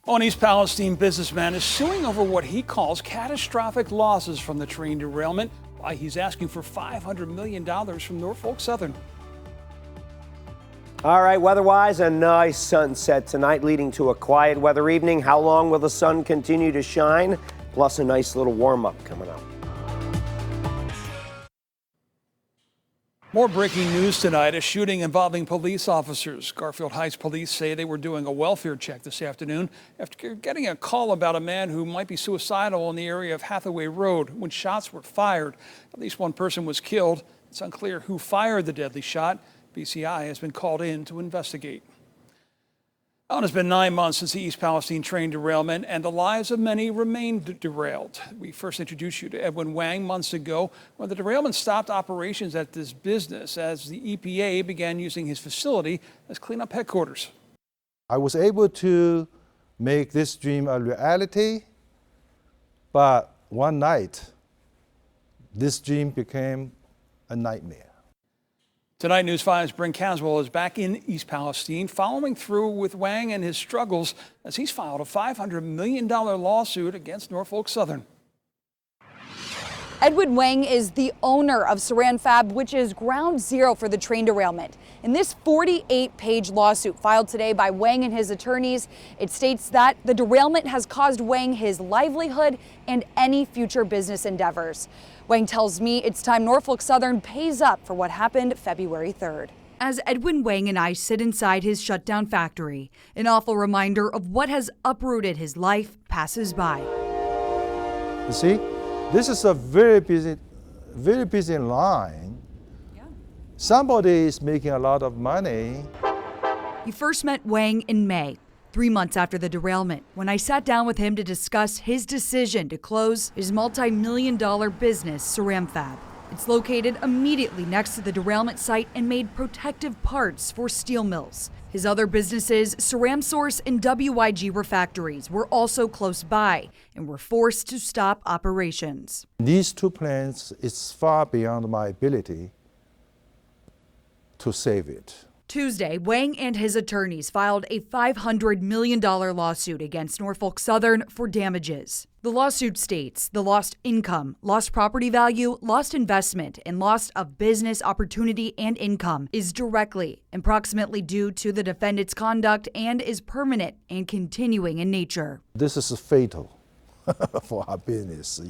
An East Palestine businessman is suing over what he calls catastrophic losses from the train derailment. Why he's asking for $500 million from Norfolk Southern. All right, weather-wise, a nice sunset tonight, leading to a quiet weather evening. How long will the sun continue to shine? Plus a nice little warm-up coming up. More breaking news tonight, a shooting involving police officers. Garfield Heights police say they were doing a welfare check this afternoon after getting a call about a man who might be suicidal in the area of Hathaway Road. When shots were fired, at least one person was killed. It's unclear who fired the deadly shot. BCI has been called in to investigate. Well, it's been 9 months since the East Palestine train derailment, and the lives of many remain derailed. We first introduced you to Edwin Wang months ago when the derailment stopped operations at this business as the EPA began using his facility as cleanup headquarters. I was able to make this dream a reality, but one night, this dream became a nightmare. Tonight, News 5's Bryn Caswell is back in East Palestine, following through with Wang and his struggles as he's filed a $500 million lawsuit against Norfolk Southern. Edwin Wang is the owner of Saran Fab, which is ground zero for the train derailment. In this 48-page lawsuit filed today by Wang and his attorneys, it states that the derailment has caused Wang his livelihood and any future business endeavors. Wang tells me it's time Norfolk Southern pays up for what happened February 3rd. As Edwin Wang and I sit inside his shutdown factory, an awful reminder of what has uprooted his life passes by. You see, this is a very busy line. Yeah. Somebody is making a lot of money. You first met Wang in May, 3 months after the derailment, when I sat down with him to discuss his decision to close his multi-million-dollar business, Saran Fab. It's located immediately next to the derailment site and made protective parts for steel mills. His other businesses, Saran Source and WIG Refractories, were also close by and were forced to stop operations. These two plants is far beyond my ability to save it. Tuesday, Wang and his attorneys filed a $500 million lawsuit against Norfolk Southern for damages. The lawsuit states the lost income, lost property value, lost investment, and loss of business opportunity and income is directly and proximately due to the defendant's conduct and is permanent and continuing in nature. This is fatal for our business,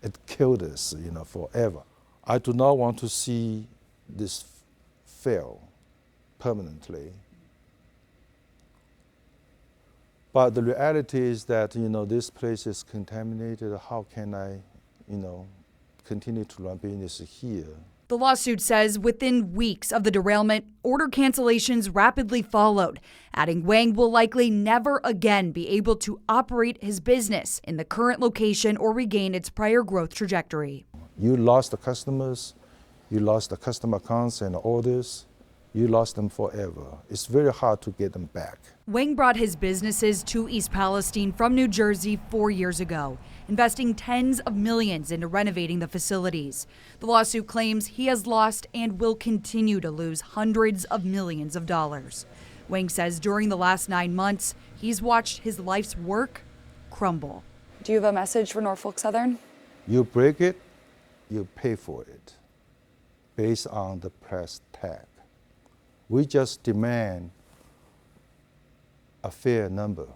It killed us, forever. I do not want to see this fail permanently. But the reality is that, this place is contaminated. How can I, continue to run business here? The lawsuit says within weeks of the derailment, order cancellations rapidly followed, adding Wang will likely never again be able to operate his business in the current location or regain its prior growth trajectory. You lost the customers, you lost the customer accounts and orders. You lost them forever. It's very hard to get them back. Wang brought his businesses to East Palestine from New Jersey 4 years ago, investing tens of millions into renovating the facilities. The lawsuit claims he has lost and will continue to lose hundreds of millions of dollars. Wang says during the last 9 months, he's watched his life's work crumble. Do you have a message for Norfolk Southern? You break it, you pay for it, based on the price tag. We just demand a fair number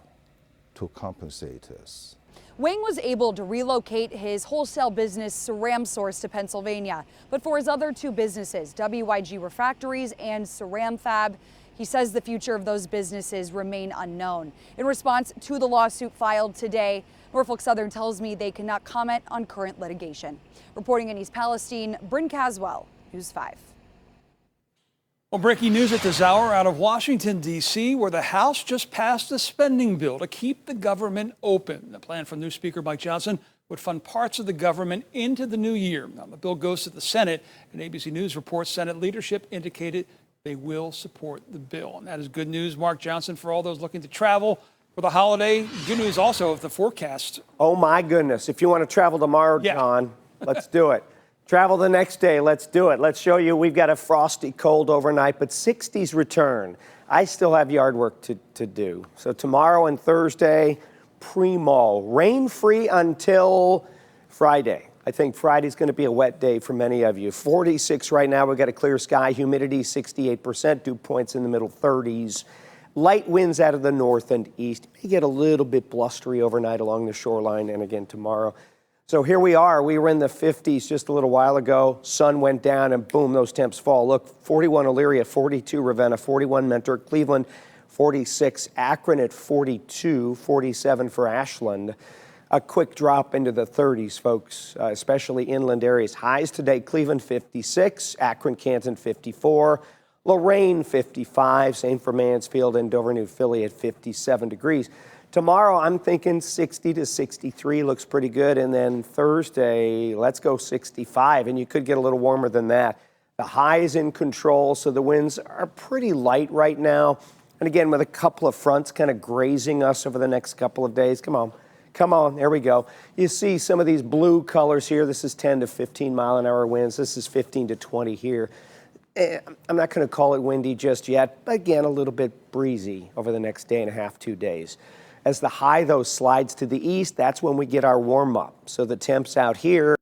to compensate us. Wang was able to relocate his wholesale business Saran Source to Pennsylvania, but for his other two businesses, WIG Refractories and Saran Fab, he says the future of those businesses remain unknown. In response to the lawsuit filed today, Norfolk Southern tells me they cannot comment on current litigation. Reporting in East Palestine, Bryn Caswell, News 5. Well, breaking news at this hour out of Washington, D.C., where the House just passed a spending bill to keep the government open. The plan from new Speaker Mike Johnson would fund parts of the government into the new year. Now, the bill goes to the Senate, and ABC News reports Senate leadership indicated they will support the bill. And that is good news, Mark Johnson, for all those looking to travel for the holiday. Good news also of the forecast. Oh, my goodness. If you want to travel tomorrow, John, let's do it. Travel the next day, let's do it. Let's show you we've got a frosty cold overnight, but 60s return. I still have yard work to do. So tomorrow and Thursday, pre-mow. Rain-free until Friday. I think Friday's going to be a wet day for many of you. 46 right now. We've got a clear sky. Humidity 68%. Dew points in the middle 30s. Light winds out of the north and east. May get a little bit blustery overnight along the shoreline and again tomorrow. So here we are. We were in the 50s just a little while ago. Sun went down and boom, those temps fall. Look, 41 Elyria, 42 Ravenna, 41 Mentor, Cleveland, 46 Akron at 42, 47 for Ashland. A quick drop into the 30s, folks, especially inland areas. Highs today, Cleveland 56, Akron, Canton 54, Lorain 55, same for Mansfield and Dover, New Philly at 57 degrees. Tomorrow, I'm thinking 60 to 63 looks pretty good. And then Thursday, let's go 65, and you could get a little warmer than that. The high is in control, so the winds are pretty light right now. And again, with a couple of fronts kind of grazing us over the next couple of days. Come on. Come on, there we go. You see some of these blue colors here. This is 10 to 15 mile an hour winds. This is 15 to 20 here. I'm not going to call it windy just yet. Again, a little bit breezy over the next day and a half, 2 days. As the high, though, slides to the east, that's when we get our warm up. So the temps out here